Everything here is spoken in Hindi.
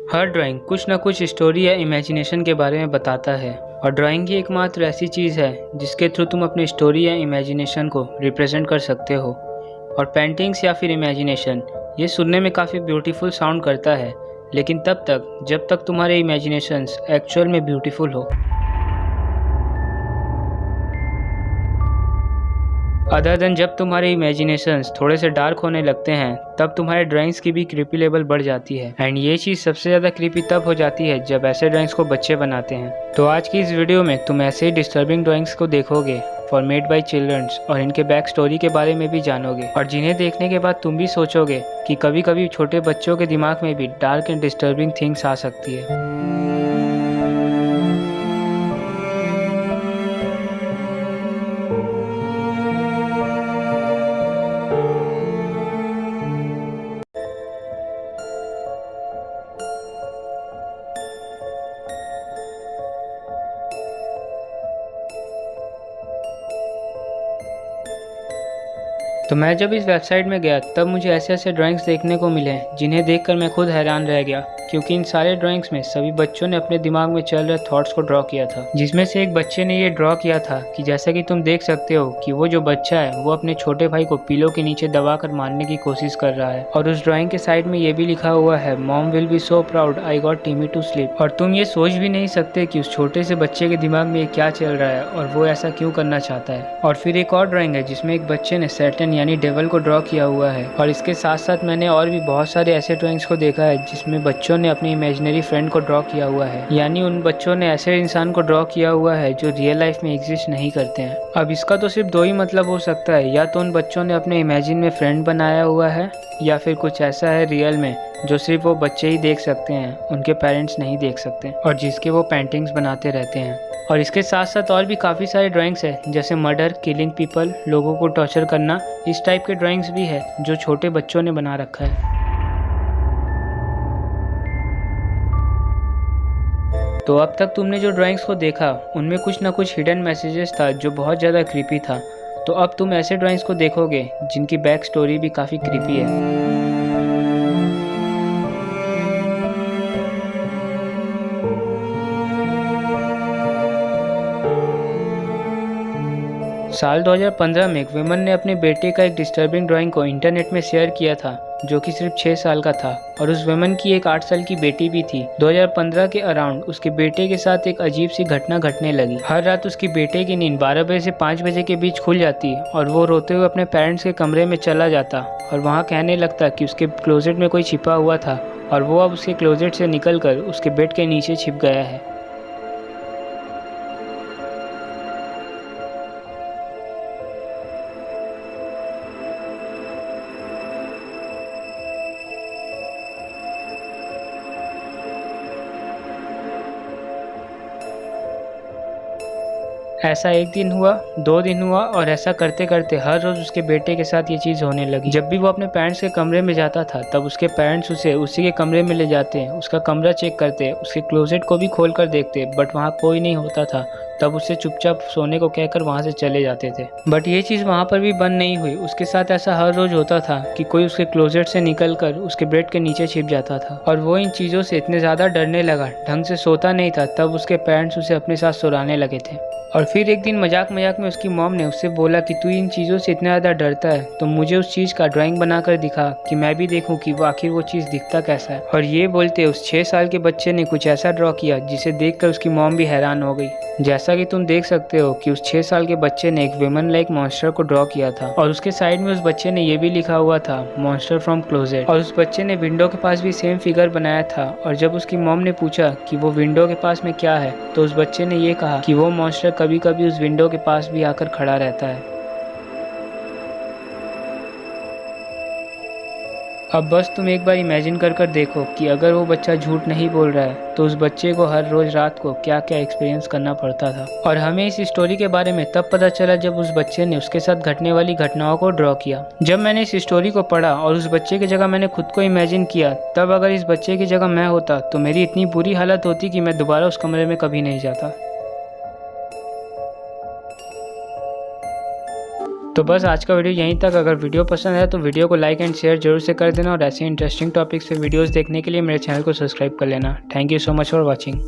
हर ड्राइंग कुछ न कुछ स्टोरी या इमेजिनेशन के बारे में बताता है और ड्राइंग ही एकमात्र ऐसी चीज़ है जिसके थ्रू तुम अपनी स्टोरी या इमेजिनेशन को रिप्रेजेंट कर सकते हो। और पेंटिंग्स या फिर इमेजिनेशन ये सुनने में काफ़ी ब्यूटीफुल साउंड करता है, लेकिन तब तक जब तक तुम्हारे इमेजिनेशंस एक्चुअल में ब्यूटीफुल हो। अदर देन जब तुम्हारे इमेजिनेशंस थोड़े से डार्क होने लगते हैं तब तुम्हारे ड्राइंग्स की भी क्रीपी लेवल बढ़ जाती है। एंड ये चीज़ सबसे ज़्यादा क्रीपी तब हो जाती है जब ऐसे ड्राइंग्स को बच्चे बनाते हैं। तो आज की इस वीडियो में तुम ऐसे ही डिस्टर्बिंग ड्राइंग्स को देखोगे फॉर मेड बाई चिल्ड्रंस और इनके बैक स्टोरी के बारे में भी जानोगे, और जिन्हें देखने के बाद तुम भी सोचोगे कि कभी कभी छोटे बच्चों के दिमाग में भी डार्क एंड डिस्टर्बिंग थिंग्स आ सकती है। तो मैं जब इस वेबसाइट में गया तब मुझे ऐसे ऐसे ड्राइंग्स देखने को मिले जिन्हें देखकर मैं खुद हैरान रह गया, क्योंकि इन सारे ड्राइंग्स में सभी बच्चों ने अपने दिमाग में चल रहे थॉट्स को ड्रॉ किया था। जिसमें से एक बच्चे ने ये ड्रॉ किया था कि जैसा कि तुम देख सकते हो कि वो जो बच्चा है वो अपने छोटे भाई को पिलो के नीचे दबाकर मारने की कोशिश कर रहा है, और उस ड्राइंग के साइड में ये भी लिखा हुआ है, mom will be so proud I got टिमी टू स्लीप। और तुम ये सोच भी नहीं सकते कि उस छोटे से बच्चे के दिमाग में ये क्या चल रहा है और वो ऐसा क्यों करना चाहता है। और फिर एक और ड्राइंग है जिसमें एक बच्चे ने सैटन यानी डेविल को ड्रॉ किया हुआ है। और इसके साथ साथ मैंने और भी बहुत सारे ऐसे ड्राइंग्स को देखा है जिसमें बच्चों ने अपनी इमेजिनरी फ्रेंड को ड्रॉ किया हुआ है, यानी उन बच्चों ने ऐसे इंसान को ड्रॉ किया हुआ है जो रियल लाइफ में एग्जिस्ट नहीं करते हैं। अब इसका तो सिर्फ दो ही मतलब हो सकता है, या तो उन बच्चों ने अपने इमेजिन में फ्रेंड बनाया हुआ है, या फिर कुछ ऐसा है रियल में जो सिर्फ वो बच्चे ही देख सकते हैं, उनके पेरेंट्स नहीं देख सकते, और जिसके वो पेंटिंग्स बनाते रहते हैं। और इसके साथ साथ और भी काफ़ी सारे ड्राइंग्स है जैसे मर्डर, किलिंग पीपल, लोगों को टॉर्चर करना, इस टाइप के ड्राइंग्स भी है जो छोटे बच्चों ने बना रखा है। तो अब तक तुमने जो ड्राइंग्स को देखा उनमें कुछ ना कुछ हिडन मैसेजेस था जो बहुत ज़्यादा क्रीपी था। तो अब तुम ऐसे ड्राइंग्स को देखोगे जिनकी बैक स्टोरी भी काफ़ी क्रीपी है। साल 2015 में एक विमन ने अपने बेटे का एक डिस्टर्बिंग ड्राइंग को इंटरनेट में शेयर किया था जो कि सिर्फ 6 साल का था, और उस विमन की एक 8 साल की बेटी भी थी। 2015 के अराउंड उसके बेटे के साथ एक अजीब सी घटना घटने लगी। हर रात उसकी बेटे की नींद 12 बजे से 5 बजे के बीच खुल जाती और वो रोते हुए अपने पेरेंट्स के कमरे में चला जाता और वहाँ कहने लगता कि उसके क्लोजेट में कोई छिपा हुआ था और वो अब उसके क्लोजेट से निकल कर उसके बेड के नीचे छिप गया है। ऐसा एक दिन हुआ, 2 दिन हुआ, और ऐसा करते करते हर रोज़ उसके बेटे के साथ ये चीज़ होने लगी। जब भी वो अपने पेरेंट्स के कमरे में जाता था तब उसके पेरेंट्स उसे उसी के कमरे में ले जाते, उसका कमरा चेक करते, उसके क्लोजेट को भी खोल कर देखते, बट वहाँ कोई नहीं होता था। तब उससे चुपचाप सोने को कहकर वहाँ से चले जाते थे। बट ये चीज़ वहाँ पर भी बंद नहीं हुई। उसके साथ ऐसा हर रोज़ होता था कि कोई उसके क्लोजेट से निकल कर उसके बेड के नीचे छिप जाता था, और वो इन चीज़ों से इतने ज़्यादा डरने लगा, ढंग से सोता नहीं था। तब उसके पेरेंट्स उसे अपने साथ सुलाने लगे थे। और फिर एक दिन मजाक मजाक में उसकी मॉम ने उससे बोला कि तू इन चीज़ों से इतना ज़्यादा डरता है तो मुझे उस चीज़ का ड्राइंग बनाकर दिखा कि मैं भी देखूं कि वो आखिर वो चीज़ दिखता कैसा है। और ये बोलते उस 6 साल के बच्चे ने कुछ ऐसा ड्रॉ किया जिसे देखकर उसकी मॉम भी हैरान हो गई। जैसा कि तुम देख सकते हो कि उस 6 साल के बच्चे ने एक विमन लाइक मॉन्स्टर को ड्रॉ किया था, और उसके साइड में उस बच्चे ने ये भी लिखा हुआ था, मॉन्स्टर फ्रॉम क्लोजेट। और उस बच्चे ने विंडो के पास भी सेम फिगर बनाया था, और जब उसकी मॉम ने पूछा कि वो विंडो के पास में क्या है तो उस बच्चे ने ये कहा कि वो मॉन्स्टर कभी कभी उस विंडो के पास भी आकर खड़ा रहता है। अब बस तुम एक बार इमेजिन कर देखो कि अगर वो बच्चा झूठ नहीं बोल रहा है तो उस बच्चे को हर रोज रात को क्या क्या एक्सपीरियंस करना पड़ता था। और हमें इस स्टोरी के बारे में तब पता चला जब उस बच्चे ने उसके साथ घटने वाली घटनाओं को ड्रॉ किया। जब मैंने इस स्टोरी को पढ़ा और उस बच्चे की जगह मैंने खुद को इमेजिन किया, तब अगर इस बच्चे की जगह मैं होता तो मेरी इतनी बुरी हालत होती कि मैं दोबारा उस कमरे में कभी नहीं जाता। तो बस आज का वीडियो यहीं तक। अगर वीडियो पसंद है तो वीडियो को लाइक एंड शेयर जरूर से कर देना और ऐसे इंटरेस्टिंग टॉपिक्स पे वीडियोस देखने के लिए मेरे चैनल को सब्सक्राइब कर लेना। Thank you so much for watching.